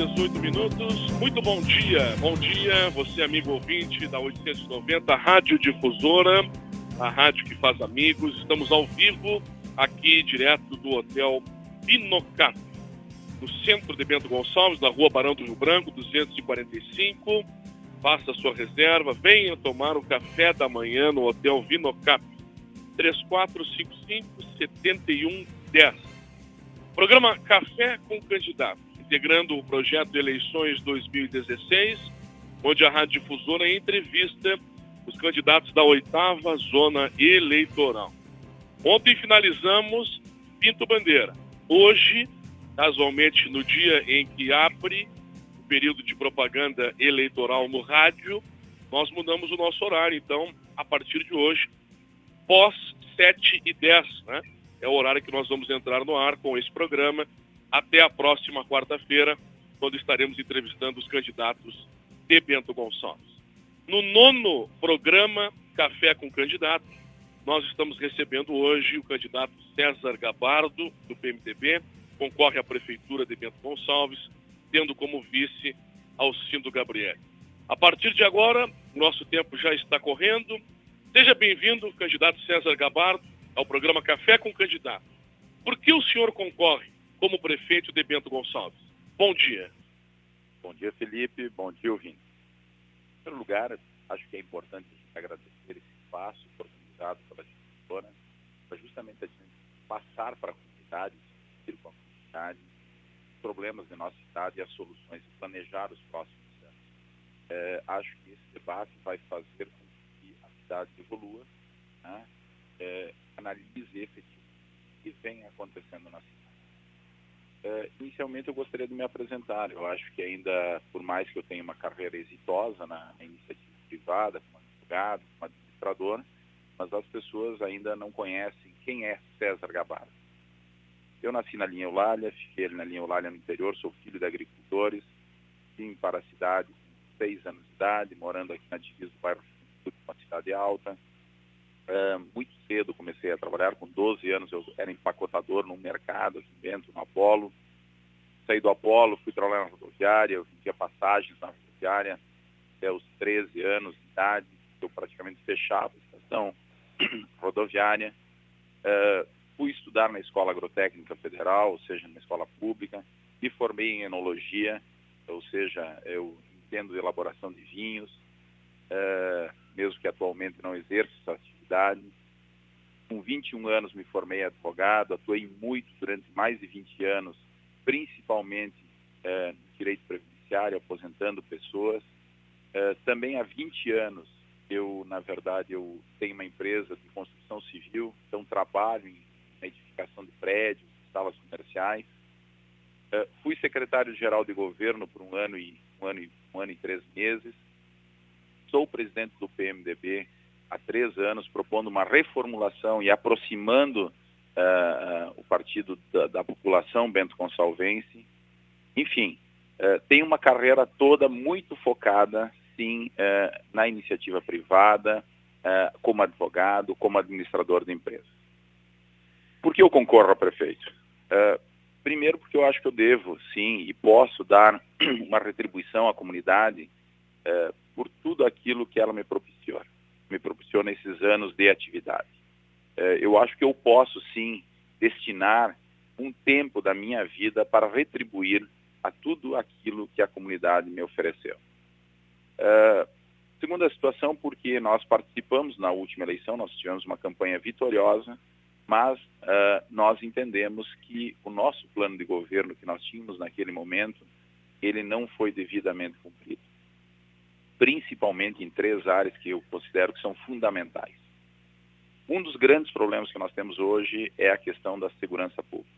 18 minutos, muito bom dia, você amigo ouvinte da 890 Rádio Difusora, a rádio que faz amigos. Estamos ao vivo aqui direto do Hotel Vinocap, no centro de Bento Gonçalves, na rua Barão do Rio Branco, 245. Faça a sua reserva, venha tomar o café da manhã no Hotel Vinocap, 3455-7110. Programa Café com Candidato, integrando o projeto de eleições 2016, onde a Rádio Difusora entrevista os candidatos da 8ª Zona Eleitoral. Ontem finalizamos Pinto Bandeira. Hoje, casualmente no dia em que abre o período de propaganda eleitoral no rádio, nós mudamos o nosso horário. Então, a partir de hoje, pós 7h10, né? É o horário que nós vamos entrar no ar com esse programa, até a próxima quarta-feira, quando estaremos entrevistando os candidatos de Bento Gonçalves. No 9º programa Café com Candidato, nós estamos recebendo hoje o candidato César Gabardo, do PMDB, concorre à Prefeitura de Bento Gonçalves, tendo como vice Alcindo Gabriel. A partir de agora, nosso tempo já está correndo. Seja bem-vindo, candidato César Gabardo, ao programa Café com Candidato. Por que o senhor concorre como prefeito de Bento Gonçalves? Bom dia. Bom dia, Felipe. Bom dia, ouvinte. Em primeiro lugar, acho que é importante agradecer esse espaço oportunizado pela Difusora, para justamente a gente passar para a comunidade, discutir com a comunidade os problemas de nossa cidade e as soluções, e planejar os próximos anos. Acho que esse debate vai fazer com que a cidade evolua, né? Analise efetivamente o que vem acontecendo na cidade. Inicialmente eu gostaria de me apresentar. Eu acho que ainda, por mais que eu tenha uma carreira exitosa na iniciativa privada, como advogado, como administrador, mas as pessoas ainda não conhecem quem é César Gabardo. Eu nasci na linha Eulália, fiquei na linha Eulália no interior, sou filho de agricultores, vim para a cidade com 6 anos de idade, morando aqui na divisa do bairro de uma cidade alta. Muito cedo comecei a trabalhar, com 12 anos eu era empacotador num mercado aqui dentro, no Apolo. Saí do Apolo, fui trabalhar na rodoviária, eu vendia passagens na rodoviária até os 13 anos de idade, eu praticamente fechava a estação rodoviária. Fui estudar na Escola Agrotécnica Federal, ou seja, na escola pública, me formei em enologia, ou seja, eu entendo de elaboração de vinhos, mesmo que atualmente não exerço essa atividade. Com 21 anos me formei advogado, atuei muito durante mais de 20 anos, principalmente no direito previdenciário, aposentando pessoas. Também há 20 anos eu tenho uma empresa de construção civil, então trabalho na edificação de prédios, salas comerciais. Fui secretário-geral de governo por um ano e 3 meses. Sou presidente do PMDB há 3 anos, propondo uma reformulação e aproximando o partido da população bento-gonçalvense. Enfim, tenho uma carreira toda muito focada, sim, na iniciativa privada, como advogado, como administrador de empresas. Por que eu concorro a prefeito? Primeiro porque eu acho que eu devo, sim, e posso dar uma retribuição à comunidade por tudo aquilo que ela me proporciona esses anos de atividade. Eu acho que eu posso, sim, destinar um tempo da minha vida para retribuir a tudo aquilo que a comunidade me ofereceu. Segunda situação, porque nós participamos na última eleição, nós tivemos uma campanha vitoriosa, mas nós entendemos que o nosso plano de governo que nós tínhamos naquele momento, ele não foi devidamente cumprido, principalmente em 3 áreas que eu considero que são fundamentais. Um dos grandes problemas que nós temos hoje é a questão da segurança pública.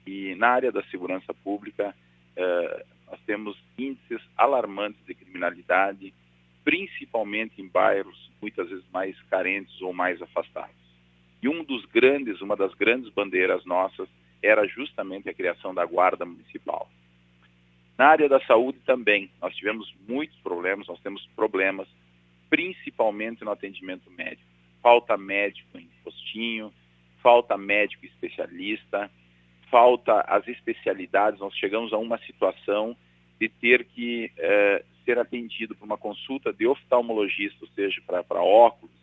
E na área da segurança pública, nós temos índices alarmantes de criminalidade, principalmente em bairros muitas vezes mais carentes ou mais afastados. E uma das grandes bandeiras nossas era justamente a criação da Guarda Municipal. Na área da saúde também, nós tivemos muitos problemas, nós temos problemas, principalmente no atendimento médico. Falta médico em postinho, falta médico especialista, falta as especialidades, nós chegamos a uma situação de ter que ser atendido por uma consulta de oftalmologista, ou seja, para óculos.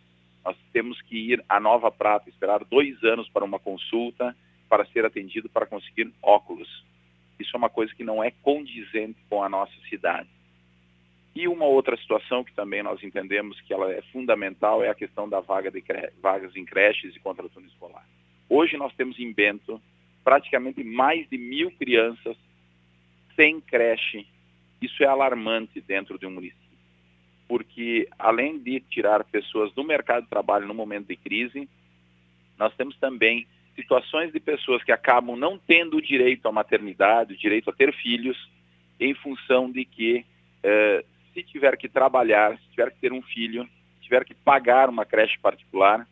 Nós temos que ir à Nova Prata, esperar 2 anos para uma consulta, para ser atendido, para conseguir óculos. Isso é uma coisa que não é condizente com a nossa cidade. E uma outra situação que também nós entendemos que ela é fundamental é a questão da vagas em creches e contraturno escolar. Hoje nós temos em Bento praticamente mais de 1.000 crianças sem creche. Isso é alarmante dentro de um município, porque além de tirar pessoas do mercado de trabalho no momento de crise, nós temos também situações de pessoas que acabam não tendo o direito à maternidade, o direito a ter filhos, em função de que se tiver que trabalhar, se tiver que ter um filho, se tiver que pagar uma creche particular,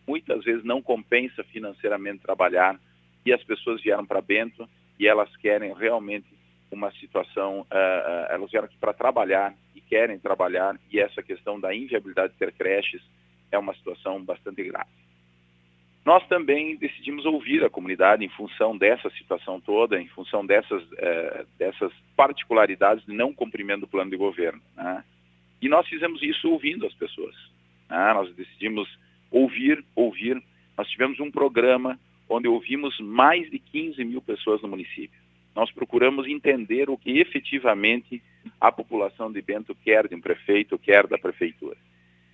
muitas vezes não compensa financeiramente trabalhar, e as pessoas vieram para Bento e elas querem realmente uma situação, elas vieram aqui para trabalhar e querem trabalhar, e essa questão da inviabilidade de ter creches é uma situação bastante grave. Nós também decidimos ouvir a comunidade em função dessa situação toda, em função dessas particularidades de não cumprimento do plano de governo, né? E nós fizemos isso ouvindo as pessoas, né? Nós decidimos ouvir. Nós tivemos um programa onde ouvimos mais de 15.000 pessoas no município. Nós procuramos entender o que efetivamente a população de Bento quer de um prefeito, quer da prefeitura.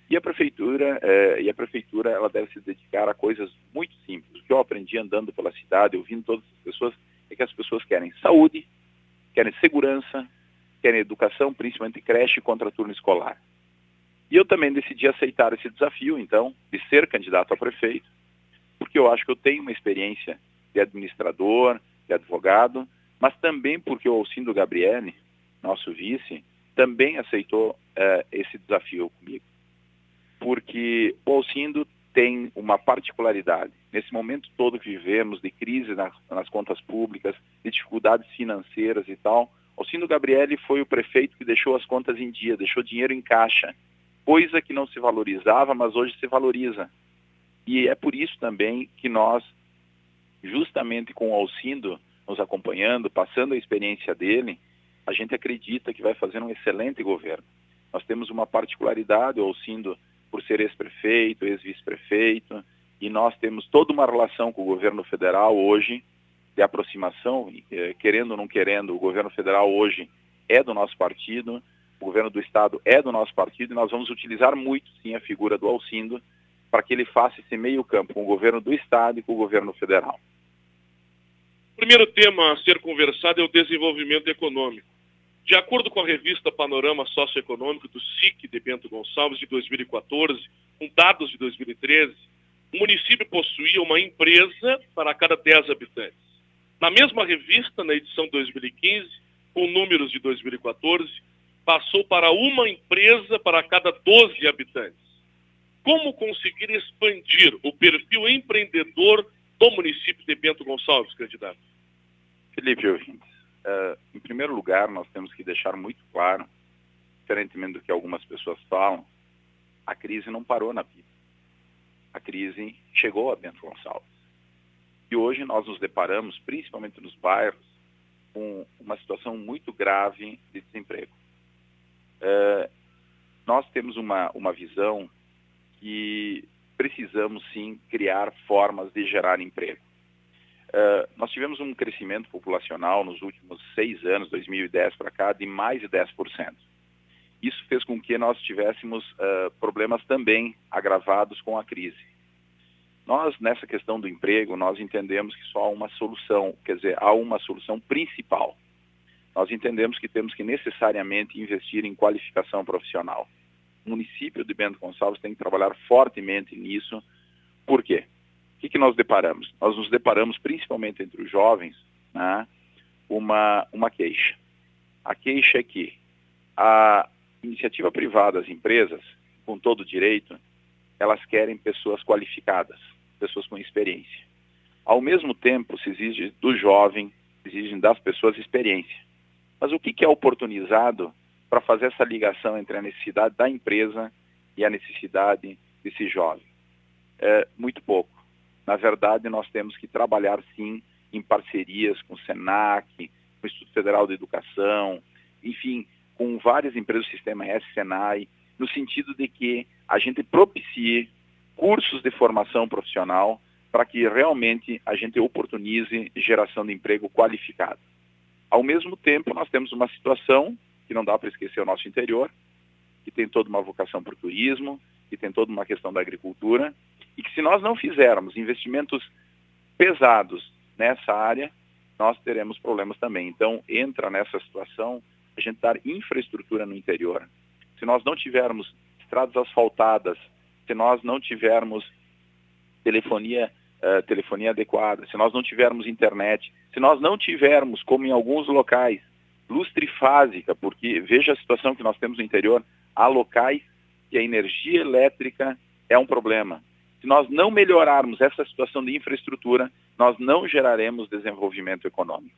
E a prefeitura ela deve se dedicar a coisas muito simples. O que eu aprendi andando pela cidade, ouvindo todas as pessoas, é que as pessoas querem saúde, querem segurança, querem educação, principalmente creche e contraturno escolar. E eu também decidi aceitar esse desafio, então, de ser candidato a prefeito, porque eu acho que eu tenho uma experiência de administrador, de advogado, mas também porque o Alcindo Gabrielli, nosso vice, também aceitou esse desafio comigo. Porque o Alcindo tem uma particularidade. Nesse momento todo que vivemos, de crise nas contas públicas, de dificuldades financeiras e tal, Alcindo Gabrielli foi o prefeito que deixou as contas em dia, deixou dinheiro em caixa, coisa que não se valorizava, mas hoje se valoriza. E é por isso também que nós, justamente com o Alcindo nos acompanhando, passando a experiência dele, a gente acredita que vai fazer um excelente governo. Nós temos uma particularidade, o Alcindo, por ser ex-prefeito, ex-vice-prefeito, e nós temos toda uma relação com o governo federal hoje, de aproximação, querendo ou não querendo, o governo federal hoje é do nosso partido, o governo do estado é do nosso partido, e nós vamos utilizar muito, sim, a figura do Alcindo, para que ele faça esse meio campo com o governo do estado e com o governo federal. O primeiro tema a ser conversado é o desenvolvimento econômico. De acordo com a revista Panorama Socioeconômico do SIC de Bento Gonçalves, de 2014, com dados de 2013, o município possuía uma empresa para cada 10 habitantes. Na mesma revista, na edição 2015, com números de 2014, passou para uma empresa para cada 12 habitantes. Como conseguir expandir o perfil empreendedor do município de Bento Gonçalves, candidato? Felipe, ouvintes, em primeiro lugar, nós temos que deixar muito claro, diferentemente do que algumas pessoas falam, a crise não parou na vida. A crise chegou a Bento Gonçalves. E hoje nós nos deparamos, principalmente nos bairros, com uma situação muito grave de desemprego. Nós temos uma visão que precisamos, sim, criar formas de gerar emprego. Nós tivemos um crescimento populacional nos últimos 6 anos, 2010 para cá, de mais de 10%. Isso fez com que nós tivéssemos problemas também agravados com a crise. Nós, nessa questão do emprego, nós entendemos que só há uma solução, quer dizer, há uma solução principal. Nós entendemos que temos que necessariamente investir em qualificação profissional. O município de Bento Gonçalves tem que trabalhar fortemente nisso. Por quê? O que nós deparamos? Nós nos deparamos, principalmente entre os jovens, né, uma queixa. A queixa é que a iniciativa privada, as empresas, com todo direito, elas querem pessoas qualificadas, pessoas com experiência. Ao mesmo tempo, se exige do jovem, se exigem das pessoas experiência. Mas o que é oportunizado para fazer essa ligação entre a necessidade da empresa e a necessidade desse jovem? Muito pouco. Na verdade, nós temos que trabalhar, sim, em parcerias com o SENAC, com o Instituto Federal de Educação, enfim, com várias empresas do Sistema S, Senai, no sentido de que a gente propicie cursos de formação profissional para que realmente a gente oportunize geração de emprego qualificado. Ao mesmo tempo, nós temos uma situação que não dá para esquecer o nosso interior, que tem toda uma vocação para o turismo, que tem toda uma questão da agricultura, e que se nós não fizermos investimentos pesados nessa área, nós teremos problemas também. Então, entra nessa situação a gente dar infraestrutura no interior. Se nós não tivermos estradas asfaltadas, se nós não tivermos telefonia adequada, se nós não tivermos internet, se nós não tivermos, como em alguns locais, luz trifásica, porque veja a situação que nós temos no interior, há locais que a energia elétrica é um problema. Se nós não melhorarmos essa situação de infraestrutura, nós não geraremos desenvolvimento econômico.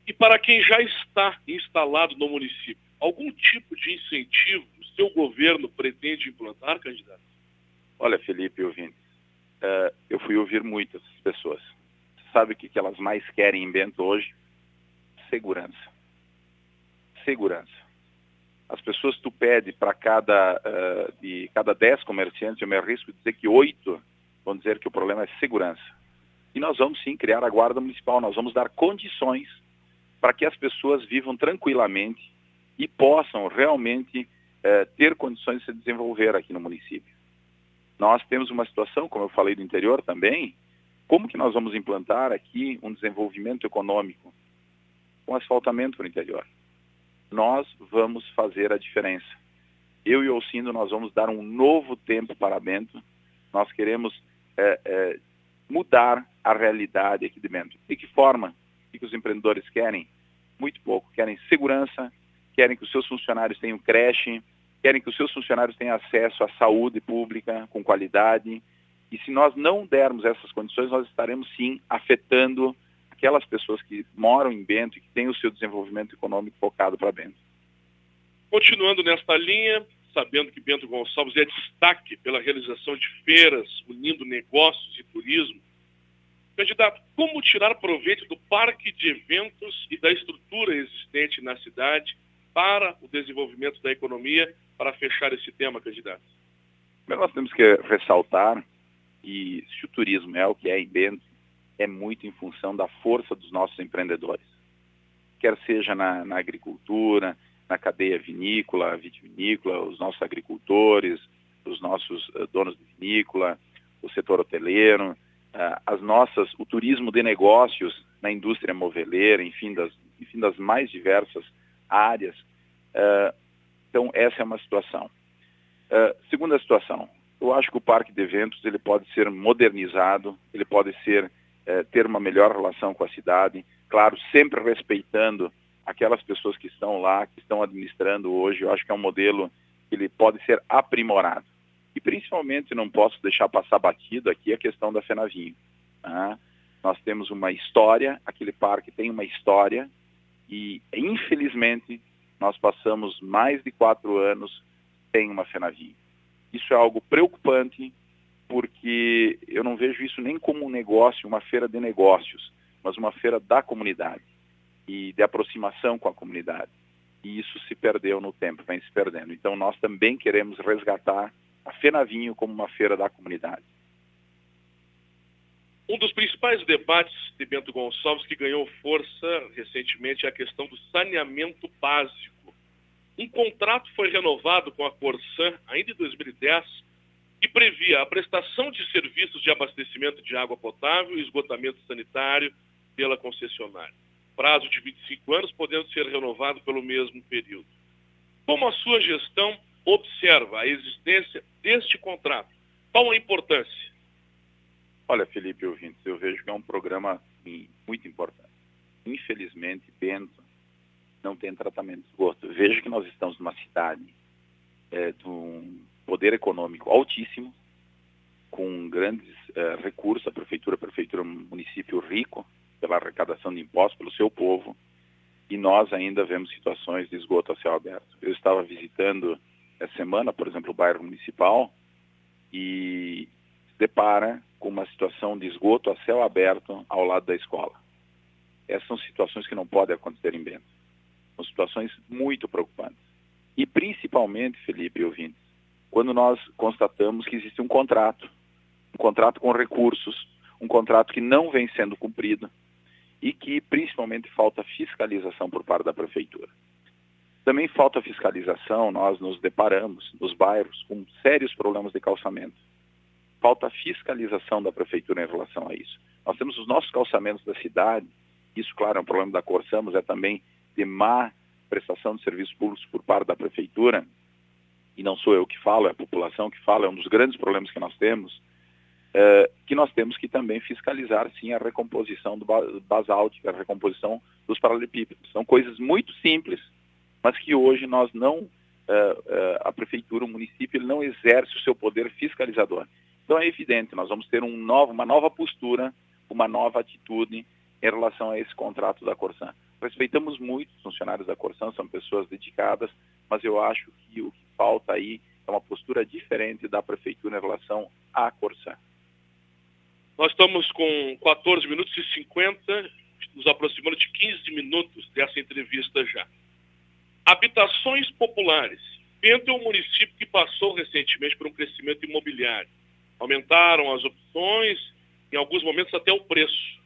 E para quem já está instalado no município, algum tipo de incentivo o seu governo pretende implantar, candidato? Olha, Felipe e ouvintes, eu fui ouvir muitas pessoas. Sabe o que elas mais querem em Bento hoje? Segurança. Segurança. As pessoas, tu pede para de cada 10 comerciantes, eu me arrisco a dizer que 8 vão dizer que o problema é segurança. E nós vamos sim criar a Guarda Municipal, nós vamos dar condições para que as pessoas vivam tranquilamente e possam realmente ter condições de se desenvolver aqui no município. Nós temos uma situação, como eu falei do interior também, como que nós vamos implantar aqui um desenvolvimento econômico com asfaltamento no interior? Nós vamos fazer a diferença. Eu e o Alcindo, nós vamos dar um novo tempo para Bento. Nós queremos mudar a realidade aqui de Bento. De que forma? O que os empreendedores querem? Muito pouco. Querem segurança, querem que os seus funcionários tenham creche, querem que os seus funcionários tenham acesso à saúde pública com qualidade. E se nós não dermos essas condições, nós estaremos sim afetando aquelas pessoas que moram em Bento e que têm o seu desenvolvimento econômico focado para Bento. Continuando nesta linha, sabendo que Bento Gonçalves é destaque pela realização de feiras, unindo negócios e turismo, candidato, como tirar proveito do parque de eventos e da estrutura existente na cidade para o desenvolvimento da economia, para fechar esse tema, candidato? Nós temos que ressaltar que se o turismo é o que é em Bento, é muito em função da força dos nossos empreendedores. Quer seja na agricultura, na cadeia vinícola, vitivinícola, os nossos agricultores, os nossos donos de vinícola, o setor hoteleiro, o turismo de negócios na indústria moveleira, enfim, das mais diversas áreas. Então, essa é uma situação. Segunda situação, eu acho que o parque de eventos ele pode ser modernizado, ele pode ter uma melhor relação com a cidade, claro, sempre respeitando aquelas pessoas que estão lá, que estão administrando hoje. Eu acho que é um modelo que ele pode ser aprimorado. E principalmente, não posso deixar passar batido aqui a questão da Fenavinho. Nós temos uma história, aquele parque tem uma história e, infelizmente, nós passamos mais de 4 anos sem uma Fenavinho. Isso é algo preocupante, porque eu não vejo isso nem como um negócio, uma feira de negócios, mas uma feira da comunidade e de aproximação com a comunidade. E isso se perdeu no tempo, vem se perdendo. Então, nós também queremos resgatar a Fenavinho como uma feira da comunidade. Um dos principais debates de Bento Gonçalves que ganhou força recentemente é a questão do saneamento básico. Um contrato foi renovado com a Corsan ainda em 2010 que previa a prestação de serviços de abastecimento de água potável e esgotamento sanitário pela concessionária. Prazo de 25 anos, podendo ser renovado pelo mesmo período. Como a sua gestão observa a existência deste contrato? Qual a importância? Olha, Felipe ouvintes, eu vejo que é um programa muito importante. Infelizmente, Bento não tem tratamento de esgoto. Vejo que nós estamos numa cidade de um poder econômico altíssimo, com grandes recursos, a prefeitura é um município rico pela arrecadação de impostos, pelo seu povo, e nós ainda vemos situações de esgoto a céu aberto. Eu estava visitando essa semana, por exemplo, o bairro municipal, e depara com uma situação de esgoto a céu aberto ao lado da escola. Essas são situações que não podem acontecer em Bento. São situações muito preocupantes. E principalmente, Felipe e ouvintes, quando nós constatamos que existe um contrato com recursos, um contrato que não vem sendo cumprido e que principalmente falta fiscalização por parte da prefeitura. Também falta fiscalização, nós nos deparamos nos bairros com sérios problemas de calçamento. Falta fiscalização da prefeitura em relação a isso. Nós temos os nossos calçamentos da cidade, isso, claro, é um problema da Corsã, mas é também de má prestação de serviços públicos por parte da prefeitura, e não sou eu que falo, é a população que fala, é um dos grandes problemas que nós temos, que nós temos que também fiscalizar, sim, a recomposição do basáltico, a recomposição dos paralelepípedos. São coisas muito simples, mas que hoje nós não, a prefeitura, o município, ele não exerce o seu poder fiscalizador. Então é evidente, nós vamos ter uma nova postura, uma nova atitude em relação a esse contrato da Corsã. Respeitamos muito os funcionários da Corsã, são pessoas dedicadas, mas eu acho que o que falta aí é uma postura diferente da prefeitura em relação à Corsã. Nós estamos com 14 minutos e 50, nos aproximando de 15 minutos dessa entrevista já. Habitações populares. Bento é um município que passou recentemente por um crescimento imobiliário. Aumentaram as opções, em alguns momentos até o preço.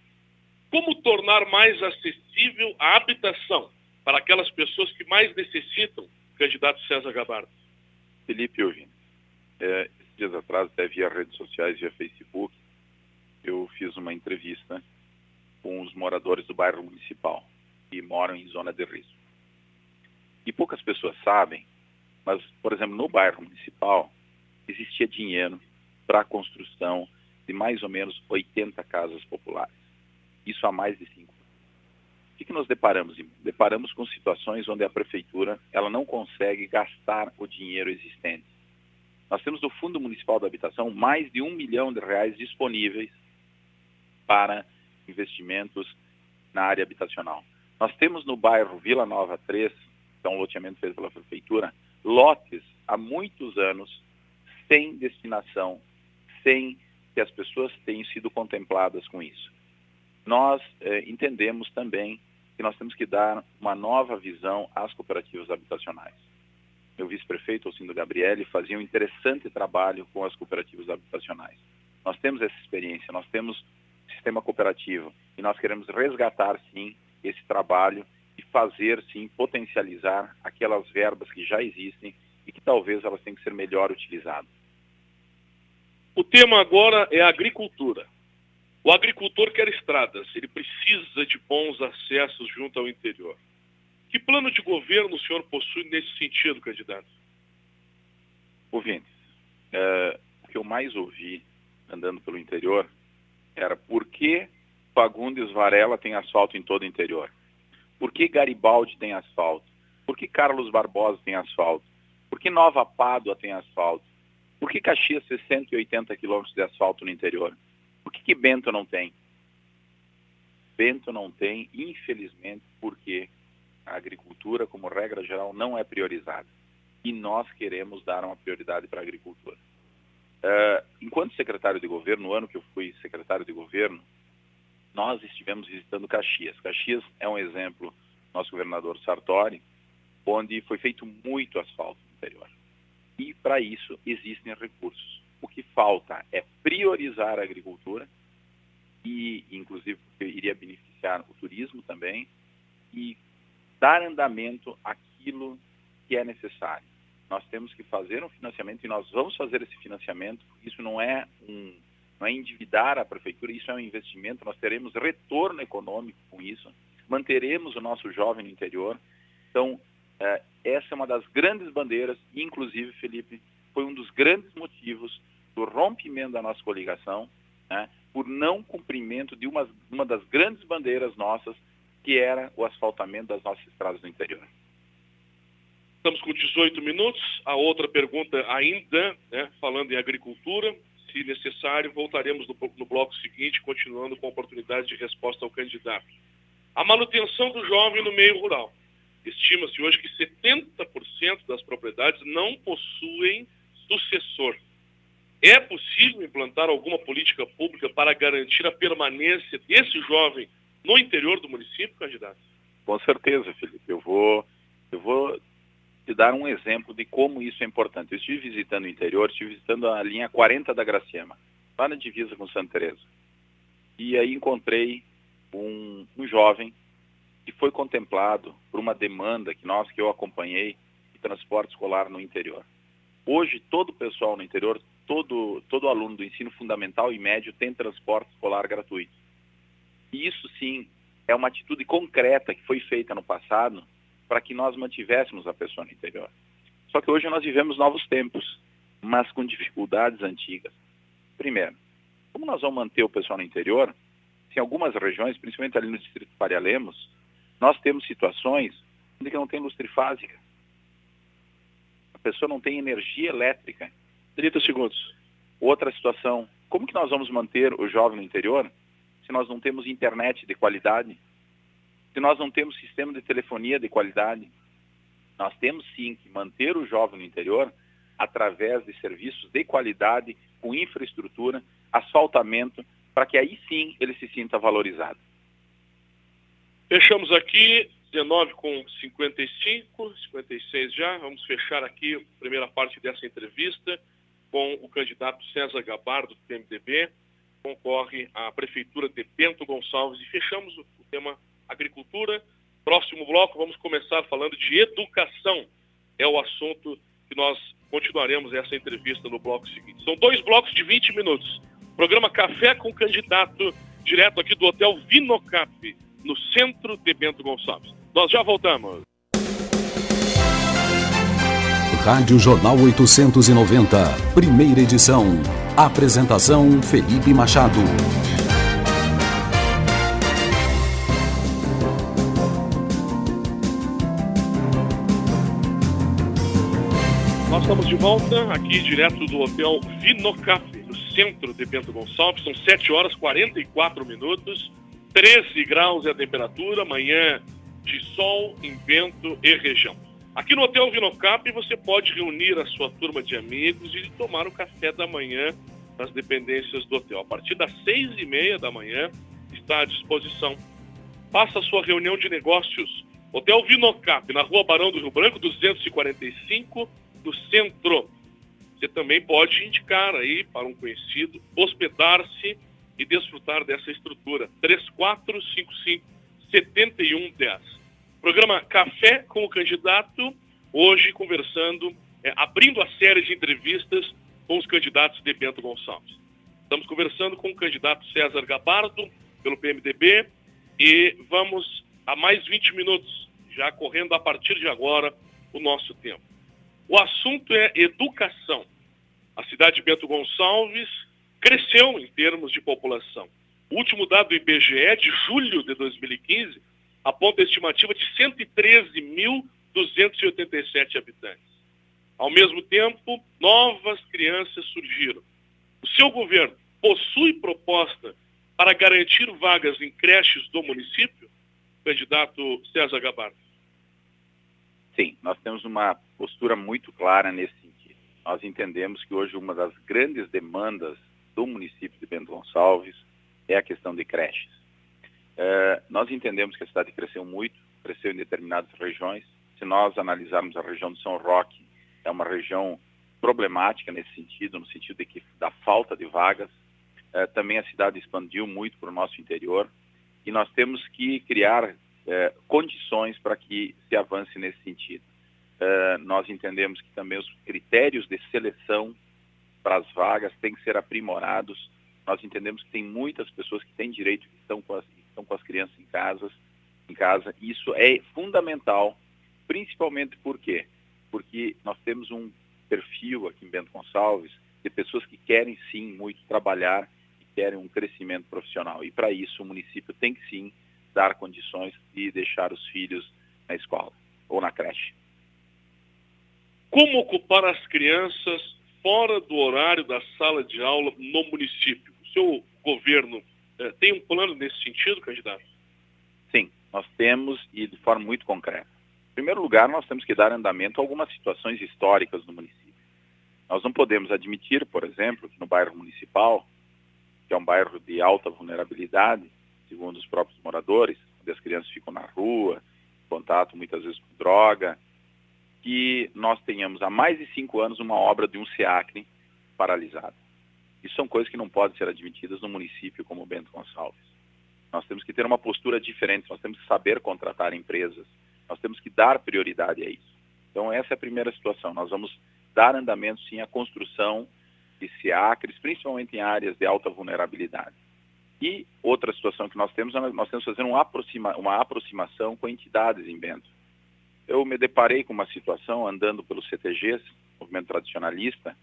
Como tornar mais acessível a habitação para aquelas pessoas que mais necessitam, candidato César Gabardo? Felipe ouvindo, esses dias atrás, até via redes sociais, via Facebook, eu fiz uma entrevista com os moradores do bairro municipal, que moram em zona de risco. E poucas pessoas sabem, mas, por exemplo, no bairro municipal, existia dinheiro para a construção de mais ou menos 80 casas populares. Isso há mais de 5 anos. O que nós deparamos? Deparamos com situações onde a prefeitura ela não consegue gastar o dinheiro existente. Nós temos no Fundo Municipal da Habitação mais de R$1 milhão disponíveis para investimentos na área habitacional. Nós temos no bairro Vila Nova 3, que é um loteamento feito pela prefeitura, lotes há muitos anos sem destinação, sem que as pessoas tenham sido contempladas com isso. Nós entendemos também que nós temos que dar uma nova visão às cooperativas habitacionais. Meu vice-prefeito, Alcindo Gabrielli, fazia um interessante trabalho com as cooperativas habitacionais. Nós temos essa experiência, nós temos sistema cooperativo e nós queremos resgatar, sim, esse trabalho e fazer, sim, potencializar aquelas verbas que já existem e que talvez elas tenham que ser melhor utilizadas. O tema agora é a agricultura. O agricultor quer estradas, ele precisa de bons acessos junto ao interior. Que plano de governo o senhor possui nesse sentido, candidato? Ouvintes, o que eu mais ouvi andando pelo interior era por que Fagundes Varela tem asfalto em todo o interior? Por que Garibaldi tem asfalto? Por que Carlos Barbosa tem asfalto? Por que Nova Pádua tem asfalto? Por que Caxias tem 180 quilômetros de asfalto no interior? Por que Bento não tem? Bento não tem, infelizmente, porque a agricultura, como regra geral, não é priorizada. E nós queremos dar uma prioridade para a agricultura. Enquanto secretário de governo, no ano que eu fui secretário de governo, nós estivemos visitando Caxias. Caxias é um exemplo, nosso governador Sartori, onde foi feito muito asfalto no interior. E para isso existem recursos. O que falta é priorizar a agricultura e, inclusive, porque iria beneficiar o turismo também e dar andamento àquilo que é necessário. Nós temos que fazer um financiamento e nós vamos fazer esse financiamento. Isso não é endividar a prefeitura, isso é um investimento. Nós teremos retorno econômico com isso, manteremos o nosso jovem no interior. Então, essa é uma das grandes bandeiras, inclusive, Felipe, foi um dos grandes motivos do rompimento da nossa coligação, né, por não cumprimento de uma das grandes bandeiras nossas, que era o asfaltamento das nossas estradas no interior. Estamos com 18 minutos. A outra pergunta ainda, falando em agricultura, se necessário, voltaremos no bloco seguinte, continuando com a oportunidade de resposta ao candidato. A manutenção do jovem no meio rural. Estima-se hoje que 70% das propriedades não possuem sucessor. É possível implantar alguma política pública para garantir a permanência desse jovem no interior do município, candidato? Com certeza, Felipe. Eu vou te dar um exemplo de como isso é importante. Eu estive visitando o interior, estive visitando a linha 40 da Graciema, lá na divisa com Santa Teresa. E aí encontrei um jovem que foi contemplado por uma demanda que eu acompanhei de transporte escolar no interior. Hoje, todo o pessoal no interior, todo aluno do ensino fundamental e médio tem transporte escolar gratuito. E isso, sim, é uma atitude concreta que foi feita no passado para que nós mantivéssemos a pessoa no interior. Só que hoje nós vivemos novos tempos, mas com dificuldades antigas. Primeiro, como nós vamos manter o pessoal no interior, se em algumas regiões, principalmente ali no distrito de Faria Lemos, nós temos situações onde não tem luz trifásica. A pessoa não tem energia elétrica. 30 segundos. Outra situação, como que nós vamos manter o jovem no interior se nós não temos internet de qualidade? Se nós não temos sistema de telefonia de qualidade? Nós temos sim que manter o jovem no interior através de serviços de qualidade, com infraestrutura, asfaltamento, para que aí sim ele se sinta valorizado. Fechamos aqui, 19h55, 56 já. Vamos fechar aqui a primeira parte dessa entrevista com o candidato César Gabardo, do PMDB. Concorre à Prefeitura de Bento Gonçalves. E fechamos o tema agricultura. Próximo bloco, vamos começar falando de educação. É o assunto que nós continuaremos essa entrevista no bloco seguinte. São 2 blocos de 20 minutos. Programa Café com Candidato, direto aqui do Hotel Vinocap, no centro de Bento Gonçalves. Nós já voltamos. Rádio Jornal 890, primeira edição. Apresentação Felipe Machado. Nós estamos de volta aqui direto do Hotel Vinocap, no centro de Bento Gonçalves. São 7h44, 13 graus é a temperatura, manhã de sol em Bento e região. Aqui no Hotel Vinocap você pode reunir a sua turma de amigos e tomar o café da manhã nas dependências do hotel. A partir das 6h30 da manhã está à disposição. Faça a sua reunião de negócios. Hotel Vinocap, na Rua Barão do Rio Branco, 245, no centro. Você também pode indicar aí para um conhecido, hospedar-se e desfrutar dessa estrutura. 3455-7110. Programa Café com o Candidato, hoje conversando, abrindo a série de entrevistas com os candidatos de Bento Gonçalves. Estamos conversando com o candidato César Gabardo, pelo PMDB, e vamos a mais 20 minutos, já correndo a partir de agora o nosso tempo. O assunto é educação. A cidade de Bento Gonçalves cresceu em termos de população. O último dado do IBGE, de julho de 2015, aponta a estimativa de 113.287 habitantes. Ao mesmo tempo, novas crianças surgiram. O seu governo possui proposta para garantir vagas em creches do município? Candidato César Gabardo. Sim, nós temos uma postura muito clara nesse sentido. Nós entendemos que hoje uma das grandes demandas do município de Bento Gonçalves é a questão de creches. Nós entendemos que a cidade cresceu muito, cresceu em determinadas regiões. Se nós analisarmos a região de São Roque, é uma região problemática nesse sentido, no sentido da falta de vagas. Também a cidade expandiu muito para o nosso interior e nós temos que criar condições para que se avance nesse sentido. Nós entendemos que também os critérios de seleção para as vagas têm que ser aprimorados. Nós entendemos que tem muitas pessoas que têm direito, que estão com as crianças em casa. Isso é fundamental, principalmente por quê? Porque nós temos um perfil aqui em Bento Gonçalves de pessoas que querem sim muito trabalhar e querem um crescimento profissional. E para isso o município tem que sim dar condições de deixar os filhos na escola ou na creche. Como ocupar as crianças fora do horário da sala de aula no município? O seu governo tem um plano nesse sentido, candidato? Sim, nós temos, e de forma muito concreta. Em primeiro lugar, nós temos que dar andamento a algumas situações históricas no município. Nós não podemos admitir, por exemplo, que no bairro Municipal, que é um bairro de alta vulnerabilidade, segundo os próprios moradores, onde as crianças ficam na rua, em contato muitas vezes com droga, que nós tenhamos há mais de 5 anos uma obra de um SEACRE paralisada. Isso são coisas que não podem ser admitidas num município como Bento Gonçalves. Nós temos que ter uma postura diferente, nós temos que saber contratar empresas, nós temos que dar prioridade a isso. Então essa é a primeira situação, nós vamos dar andamento sim à construção de SEACRES, principalmente em áreas de alta vulnerabilidade. E outra situação que nós temos que fazer uma aproximação com entidades em Bento. Eu me deparei com uma situação andando pelos CTGs, movimento tradicionalista,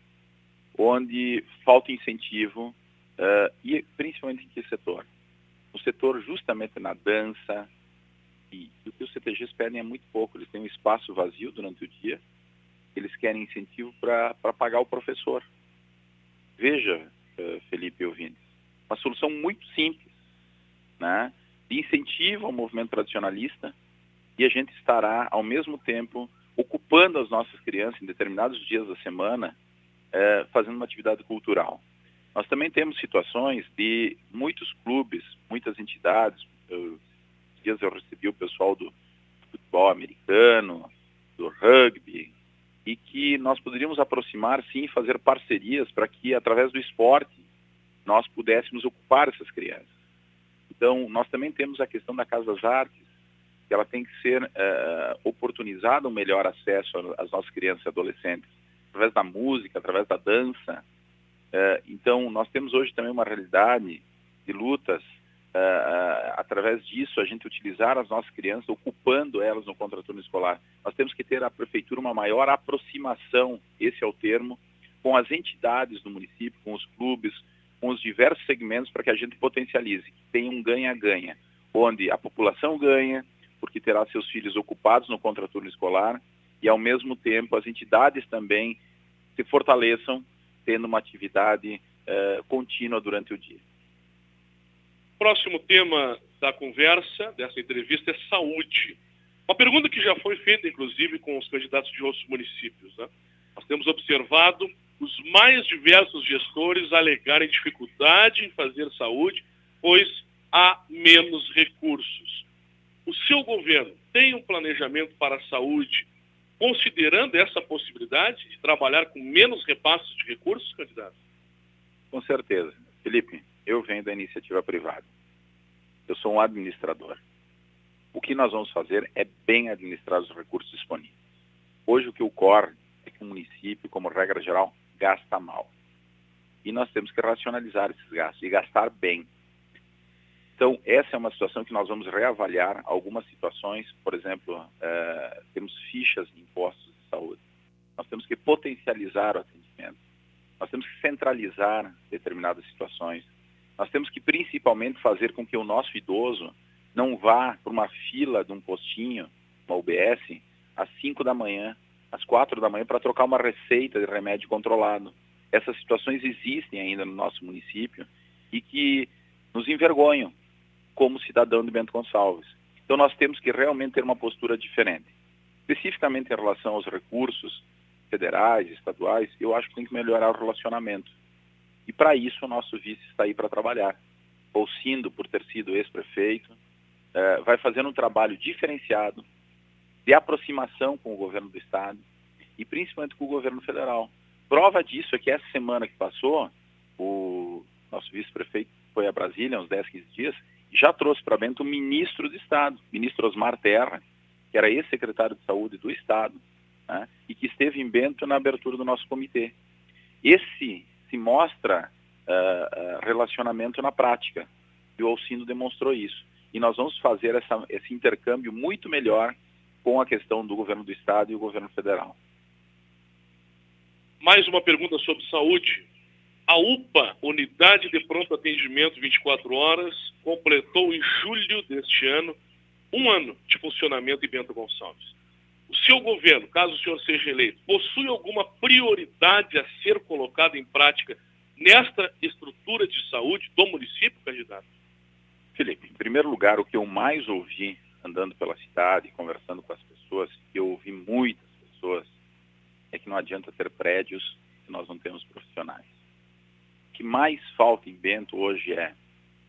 onde falta incentivo, e principalmente em que setor? No setor justamente na dança, e o que os CTGs pedem é muito pouco, eles têm um espaço vazio durante o dia, eles querem incentivo para pagar o professor. Veja, Felipe e ouvintes, uma solução muito simples, né, de incentivo ao movimento tradicionalista, e a gente estará, ao mesmo tempo, ocupando as nossas crianças em determinados dias da semana, fazendo uma atividade cultural. Nós também temos situações de muitos clubes, muitas entidades. Esses dias eu recebi o pessoal do futebol americano, do rugby, e que nós poderíamos aproximar, sim, fazer parcerias para que, através do esporte, nós pudéssemos ocupar essas crianças. Então, nós também temos a questão da Casa das Artes, que ela tem que ser oportunizada um melhor acesso às nossas crianças e adolescentes, através da música, através da dança. Então, nós temos hoje também uma realidade de lutas, através disso, a gente utilizar as nossas crianças, ocupando elas no contraturno escolar. Nós temos que ter a prefeitura uma maior aproximação, esse é o termo, com as entidades do município, com os clubes, com os diversos segmentos, para que a gente potencialize, que tenha um ganha-ganha, onde a população ganha, porque terá seus filhos ocupados no contraturno escolar, e ao mesmo tempo as entidades também se fortaleçam, tendo uma atividade contínua durante o dia. Próximo tema da conversa, dessa entrevista, é saúde. Uma pergunta que já foi feita, inclusive, com os candidatos de outros municípios, né? Nós temos observado os mais diversos gestores alegarem dificuldade em fazer saúde, pois há menos recursos. O seu governo tem um planejamento para a saúde, considerando essa possibilidade de trabalhar com menos repasses de recursos, candidato? Com certeza. Felipe, eu venho da iniciativa privada. Eu sou um administrador. O que nós vamos fazer é bem administrar os recursos disponíveis. Hoje o que ocorre é que o município, como regra geral, gasta mal. E nós temos que racionalizar esses gastos e gastar bem. Então, essa é uma situação que nós vamos reavaliar algumas situações. Por exemplo, temos fichas de impostos de saúde. Nós temos que potencializar o atendimento. Nós temos que centralizar determinadas situações. Nós temos que, principalmente, fazer com que o nosso idoso não vá para uma fila de um postinho, uma UBS, às 5 da manhã, às 4 da manhã, para trocar uma receita de remédio controlado. Essas situações existem ainda no nosso município e que nos envergonham como cidadão de Bento Gonçalves. Então nós temos que realmente ter uma postura diferente. Especificamente em relação aos recursos federais, estaduais, eu acho que tem que melhorar o relacionamento. E para isso o nosso vice está aí para trabalhar. O Cindo, por ter sido ex-prefeito, vai fazendo um trabalho diferenciado de aproximação com o governo do estado e principalmente com o governo federal. Prova disso é que essa semana que passou, o nosso vice-prefeito foi a Brasília, uns 10, 15 dias, e já trouxe para Bento o ministro do estado, o ministro Osmar Terra, que era ex-secretário de saúde do estado, né, e que esteve em Bento na abertura do nosso comitê. Esse se mostra relacionamento na prática, e o Alcindo demonstrou isso. E nós vamos fazer esse intercâmbio muito melhor com a questão do governo do estado e o governo federal. Mais uma pergunta sobre saúde. A UPA, Unidade de Pronto Atendimento 24 Horas, completou em julho deste ano 1 ano de funcionamento em Bento Gonçalves. O seu governo, caso o senhor seja eleito, possui alguma prioridade a ser colocada em prática nesta estrutura de saúde do município, candidato? Felipe, em primeiro lugar, o que eu mais ouvi andando pela cidade, conversando com as pessoas, que eu ouvi muitas pessoas, é que não adianta ter prédios se nós mais falta em Bento hoje é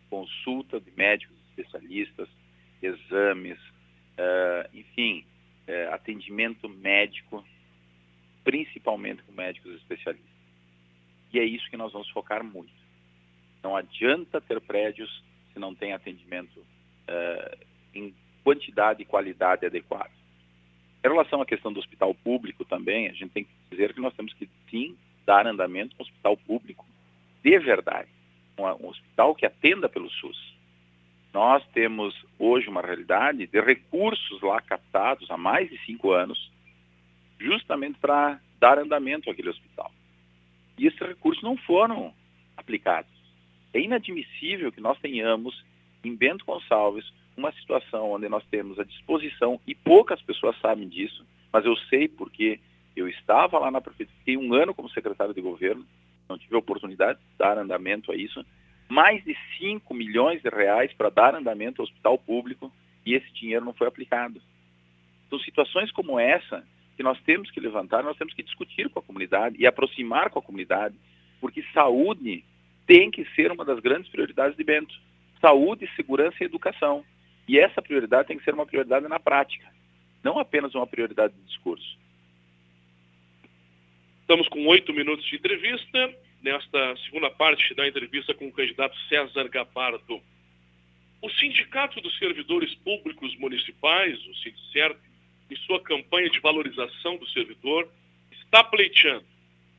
consulta de médicos especialistas, exames, atendimento médico, principalmente com médicos especialistas. E é isso que nós vamos focar muito. Não adianta ter prédios se não tem atendimento em quantidade e qualidade adequada. Em relação à questão do hospital público também, a gente tem que dizer que nós temos que, sim, dar andamento ao hospital público de verdade. Um hospital que atenda pelo SUS. Nós temos hoje uma realidade de recursos lá captados há mais de 5 anos, justamente para dar andamento àquele hospital. E esses recursos não foram aplicados. É inadmissível que nós tenhamos, em Bento Gonçalves, uma situação onde nós temos à disposição, e poucas pessoas sabem disso, mas eu sei porque eu estava lá na prefeitura, fiquei 1 ano como secretário de governo, não tive a oportunidade de dar andamento a isso, mais de 5 milhões de reais para dar andamento ao hospital público, e esse dinheiro não foi aplicado. Então, situações como essa, que nós temos que levantar, nós temos que discutir com a comunidade e aproximar com a comunidade, porque saúde tem que ser uma das grandes prioridades de Bento. Saúde, segurança e educação. E essa prioridade tem que ser uma prioridade na prática, não apenas uma prioridade de discurso. Estamos com 8 minutos de entrevista, nesta segunda parte da entrevista com o candidato César Gabardo. O Sindicato dos Servidores Públicos Municipais, o Sindicert, em sua campanha de valorização do servidor, está pleiteando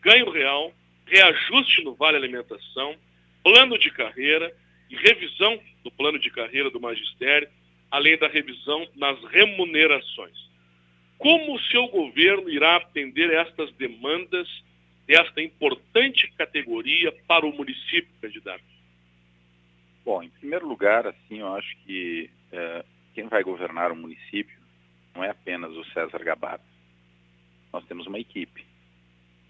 ganho real, reajuste no Vale Alimentação, plano de carreira e revisão do plano de carreira do magistério, além da revisão nas remunerações. Como o seu governo irá atender estas demandas desta importante categoria para o município, candidato? Bom, em primeiro lugar, assim, eu acho que quem vai governar o município não é apenas o César Gabardo. Nós temos uma equipe.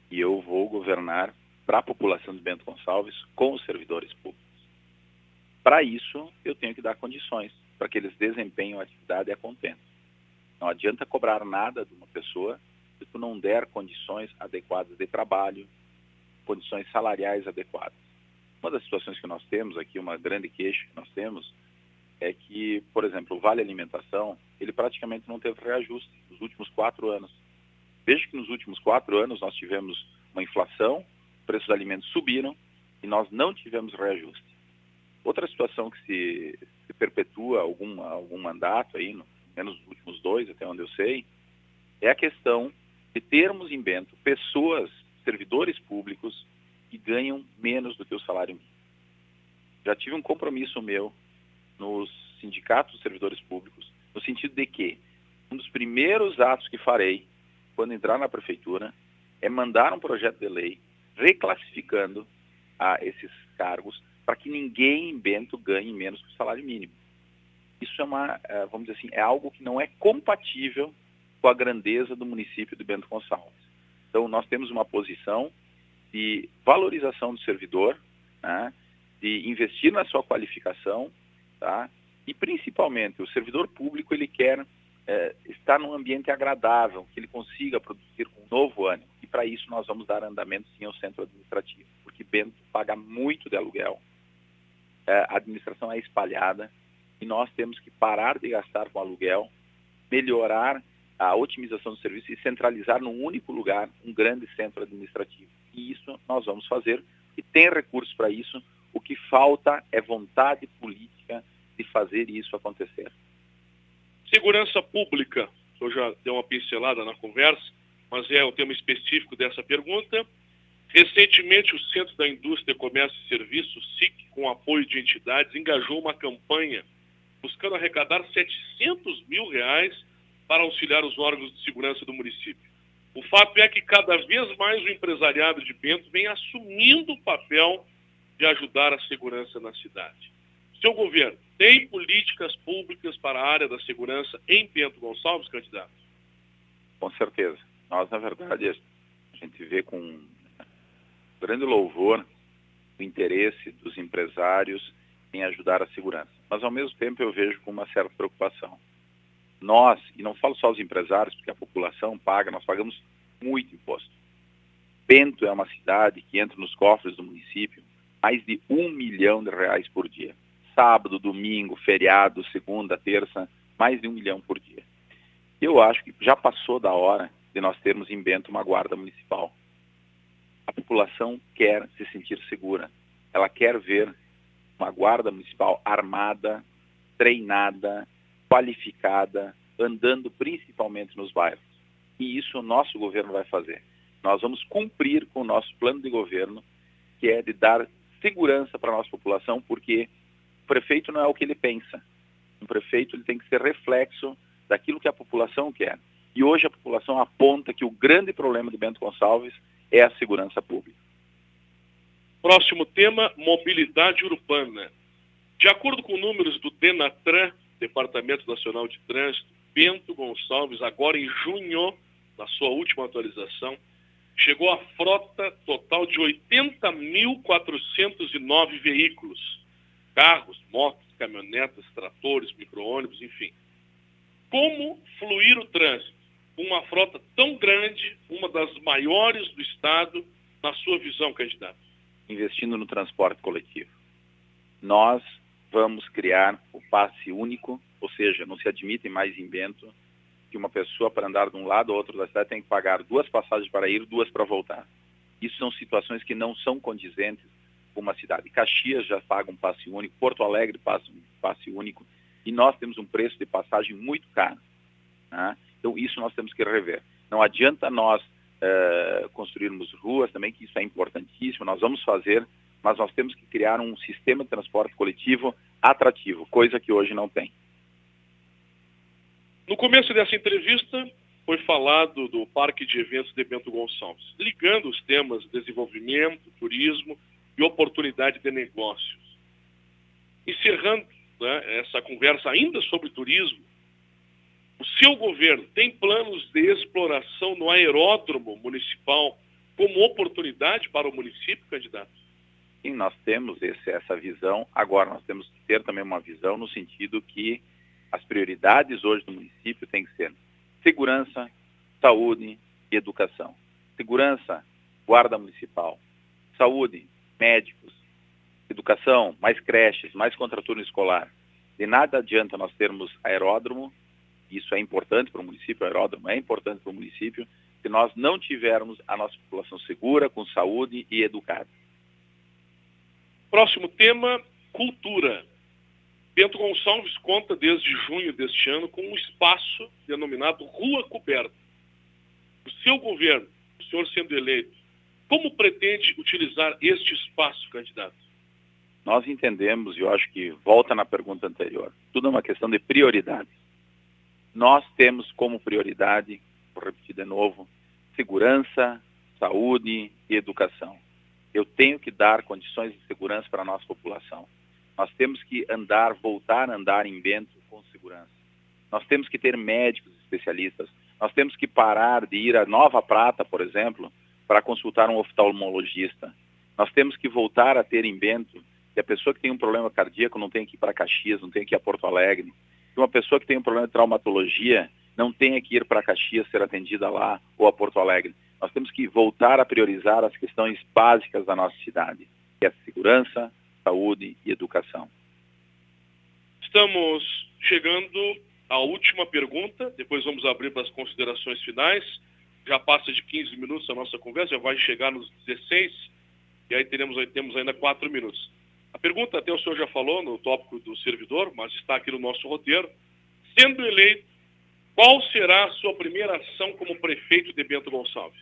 E eu vou governar para a população de Bento Gonçalves com os servidores públicos. Para isso, eu tenho que dar condições para que eles desempenhem a atividade a contento. Não adianta cobrar nada de uma pessoa se tu não der condições adequadas de trabalho, condições salariais adequadas. Uma das situações que nós temos aqui, uma grande queixa que nós temos, é que, por exemplo, o Vale Alimentação, ele praticamente não teve reajuste nos últimos 4 anos. Veja que nos últimos 4 anos nós tivemos uma inflação, preços dos alimentos subiram e nós não tivemos reajuste. Outra situação que se perpetua algum mandato aí, menos nos últimos 2, até onde eu sei, é a questão de termos em Bento pessoas, servidores públicos, que ganham menos do que o salário mínimo. Já tive um compromisso meu nos sindicatos dos servidores públicos, no sentido de que um dos primeiros atos que farei quando entrar na prefeitura é mandar um projeto de lei reclassificando esses cargos para que ninguém em Bento ganhe menos que o salário mínimo. Isso é vamos dizer assim, é algo que não é compatível com a grandeza do município de Bento Gonçalves. Então, nós temos uma posição de valorização do servidor, né, de investir na sua qualificação, tá? E, principalmente, o servidor público, ele quer estar num ambiente agradável, que ele consiga produzir com um novo ânimo. E, para isso, nós vamos dar andamento, sim, ao centro administrativo, porque Bento paga muito de aluguel, a administração é espalhada, e nós temos que parar de gastar com aluguel, melhorar a otimização do serviço e centralizar num único lugar um grande centro administrativo. E isso nós vamos fazer, e tem recursos para isso. O que falta é vontade política de fazer isso acontecer. Segurança pública, o senhor já deu uma pincelada na conversa, mas é o tema específico dessa pergunta. Recentemente, o Centro da Indústria, Comércio e Serviços, SIC, com apoio de entidades, engajou uma campanha buscando arrecadar R$700 mil para auxiliar os órgãos de segurança do município. O fato é que cada vez mais o empresariado de Bento vem assumindo o papel de ajudar a segurança na cidade. Seu governo tem políticas públicas para a área da segurança em Bento Gonçalves, candidato? Com certeza. Nós, na verdade, a gente vê com grande louvor o interesse dos empresários em ajudar a segurança. Mas, ao mesmo tempo, eu vejo com uma certa preocupação. Nós, e não falo só os empresários, porque a população paga, nós pagamos muito imposto. Bento é uma cidade que entra nos cofres do município mais de R$1 milhão por dia. Sábado, domingo, feriado, segunda, terça, mais de R$1 milhão por dia. Eu acho que já passou da hora de nós termos em Bento uma guarda municipal. A população quer se sentir segura. Ela quer ver uma guarda municipal armada, treinada, qualificada, andando principalmente nos bairros. E isso o nosso governo vai fazer. Nós vamos cumprir com o nosso plano de governo, que é de dar segurança para a nossa população, porque o prefeito não é o que ele pensa. Um prefeito ele tem que ser reflexo daquilo que a população quer. E hoje a população aponta que o grande problema de Bento Gonçalves é a segurança pública. Próximo tema, mobilidade urbana. De acordo com números do DENATRAN, Departamento Nacional de Trânsito, Bento Gonçalves, agora em junho, na sua última atualização, chegou a frota total de 80.409 veículos, carros, motos, caminhonetas, tratores, micro-ônibus, enfim. Como fluir o trânsito com uma frota tão grande, uma das maiores do Estado, na sua visão, candidato? Investindo no transporte coletivo. Nós vamos criar o passe único, ou seja, não se admite mais em Bento que uma pessoa para andar de um lado ou outro da cidade tem que pagar 2 passagens para ir, 2 para voltar. Isso são situações que não são condizentes com uma cidade. Caxias já paga um passe único, Porto Alegre passa um passe único, e nós temos um preço de passagem muito caro. Né? Então isso nós temos que rever. Não adianta nós construirmos ruas também, que isso é importantíssimo, nós vamos fazer, mas nós temos que criar um sistema de transporte coletivo atrativo, coisa que hoje não tem. No começo dessa entrevista, foi falado do Parque de Eventos de Bento Gonçalves, ligando os temas desenvolvimento, turismo e oportunidade de negócios. Encerrando, né, essa conversa ainda sobre turismo, o seu governo tem planos de exploração no aeródromo municipal como oportunidade para o município, candidato? Sim, nós temos essa visão. Agora, nós temos que ter também uma visão no sentido que as prioridades hoje do município têm que ser segurança, saúde e educação. Segurança, guarda municipal. Saúde, médicos. Educação, mais creches, mais contraturno escolar. De nada adianta nós termos aeródromo, isso é importante para o município, o aeródromo é importante para o município, se nós não tivermos a nossa população segura, com saúde e educada. Próximo tema, cultura. Bento Gonçalves conta desde junho deste ano com um espaço denominado Rua Coberta. O seu governo, o senhor sendo eleito, como pretende utilizar este espaço, candidato? Nós entendemos, e eu acho que volta na pergunta anterior, tudo é uma questão de prioridade. Nós temos como prioridade, vou repetir de novo, segurança, saúde e educação. Eu tenho que dar condições de segurança para a nossa população. Nós temos que voltar a andar em Bento com segurança. Nós temos que ter médicos especialistas. Nós temos que parar de ir a Nova Prata, por exemplo, para consultar um oftalmologista. Nós temos que voltar a ter em Bento que a pessoa que tem um problema cardíaco não tem que ir para Caxias, não tem que ir a Porto Alegre. Que uma pessoa que tem um problema de traumatologia não tenha que ir para Caxias ser atendida lá ou a Porto Alegre. Nós temos que voltar a priorizar as questões básicas da nossa cidade, que é a segurança, saúde e educação. Estamos chegando à última pergunta, depois vamos abrir para as considerações finais. Já passa de 15 minutos a nossa conversa, já vai chegar nos 16, e aí temos ainda 4 minutos. A pergunta, até o senhor já falou no tópico do servidor, mas está aqui no nosso roteiro. Sendo eleito, qual será a sua primeira ação como prefeito de Bento Gonçalves?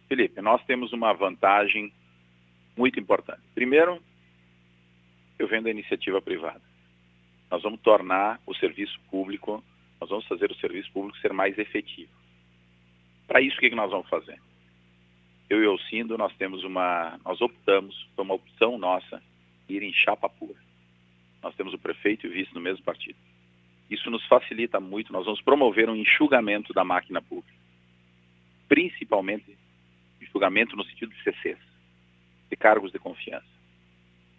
Felipe, nós temos uma vantagem muito importante. Primeiro, eu venho da iniciativa privada. Nós vamos tornar o serviço público, nós vamos fazer o serviço público ser mais efetivo. Para isso, o que nós vamos fazer? Eu e o Alcindo, nós optamos, foi uma opção nossa, ir em chapa pura. Nós temos o prefeito e o vice no mesmo partido. Isso nos facilita muito, nós vamos promover um enxugamento da máquina pública. Principalmente, enxugamento no sentido de CCs, de cargos de confiança.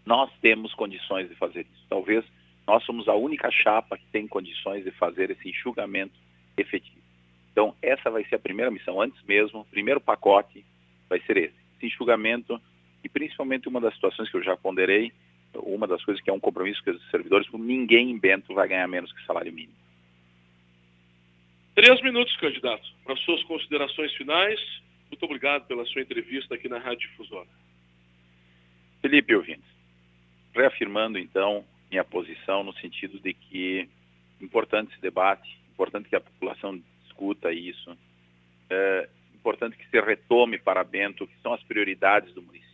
Nós temos condições de fazer isso. Talvez nós somos a única chapa que tem condições de fazer esse enxugamento efetivo. Então, essa vai ser a primeira missão. Antes mesmo, o primeiro pacote vai ser esse enxugamento e principalmente uma das situações que eu já ponderei, uma das coisas que é um compromisso com os servidores, ninguém em Bento vai ganhar menos que salário mínimo. 3 minutos, candidato, para suas considerações finais. Muito obrigado pela sua entrevista aqui na Rádio Difusora. Felipe, ouvintes, reafirmando então minha posição no sentido de que é importante esse debate, importante que a população discuta isso, é importante que se retome para Bento, que são as prioridades do município.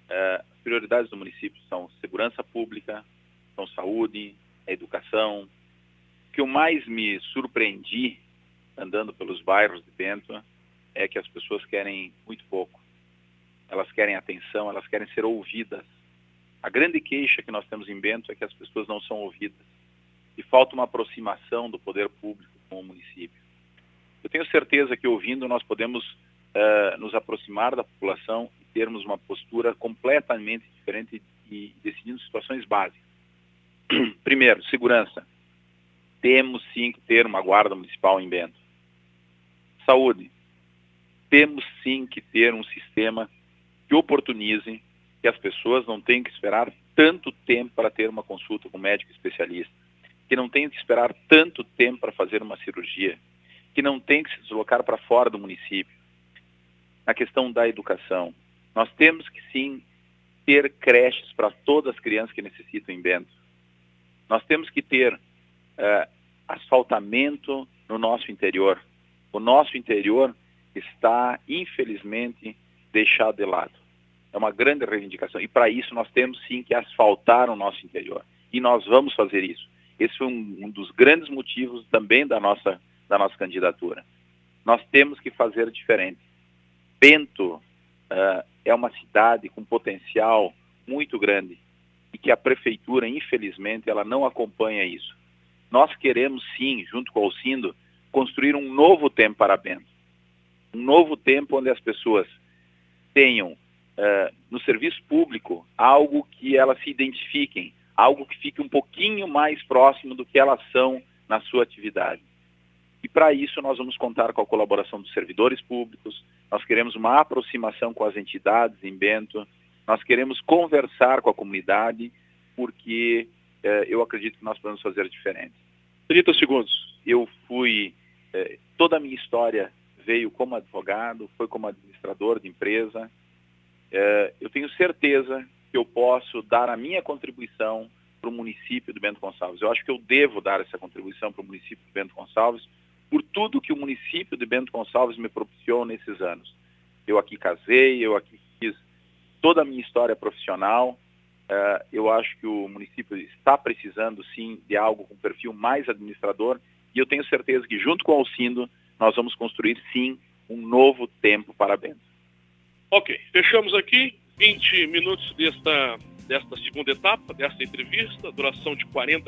As prioridades do município são segurança pública, são saúde, educação. O que eu mais me surpreendi andando pelos bairros de Bento é que as pessoas querem muito pouco. Elas querem atenção, elas querem ser ouvidas. A grande queixa que nós temos em Bento é que as pessoas não são ouvidas. E falta uma aproximação do poder público com o município. Eu tenho certeza que ouvindo nós podemos nos aproximar da população e termos uma postura completamente diferente e decidindo situações básicas. Primeiro, segurança. Temos sim que ter uma guarda municipal em Bento. Saúde. Temos sim que ter um sistema que oportunize que as pessoas não tenham que esperar tanto tempo para ter uma consulta com um médico especialista, que não tenham que esperar tanto tempo para fazer uma cirurgia, que não tenham que se deslocar para fora do município. Na questão da educação, nós temos que sim ter creches para todas as crianças que necessitam em Bento. Nós temos que ter asfaltamento no nosso interior. O nosso interior está, infelizmente, deixado de lado. É uma grande reivindicação. E para isso nós temos sim que asfaltar o nosso interior. E nós vamos fazer isso. Esse foi um dos grandes motivos também da nossa candidatura. Nós temos que fazer diferente. Bento é uma cidade com potencial muito grande e que a prefeitura, infelizmente, ela não acompanha isso. Nós queremos sim, junto com o Alcindo, construir um novo tempo para Bento. Um novo tempo onde as pessoas tenham no serviço público algo que elas se identifiquem, algo que fique um pouquinho mais próximo do que elas são na sua atividade. E para isso nós vamos contar com a colaboração dos servidores públicos, nós queremos uma aproximação com as entidades em Bento, nós queremos conversar com a comunidade, porque eu acredito que nós podemos fazer diferente. 30 segundos. Eu fui, toda a minha história veio como advogado, foi como administrador de empresa. Eu tenho certeza que eu posso dar a minha contribuição para o município de Bento Gonçalves. Eu acho que eu devo dar essa contribuição para o município de Bento Gonçalves por tudo que o município de Bento Gonçalves me propiciou nesses anos. Eu aqui casei, eu aqui fiz toda a minha história profissional. Eu acho que o município está precisando, sim, de algo com perfil mais administrador e eu tenho certeza que, junto com o Alcindo, nós vamos construir, sim, um novo tempo para Bento. Ok, fechamos aqui 20 minutos desta segunda etapa, desta entrevista, duração de 40 minutos.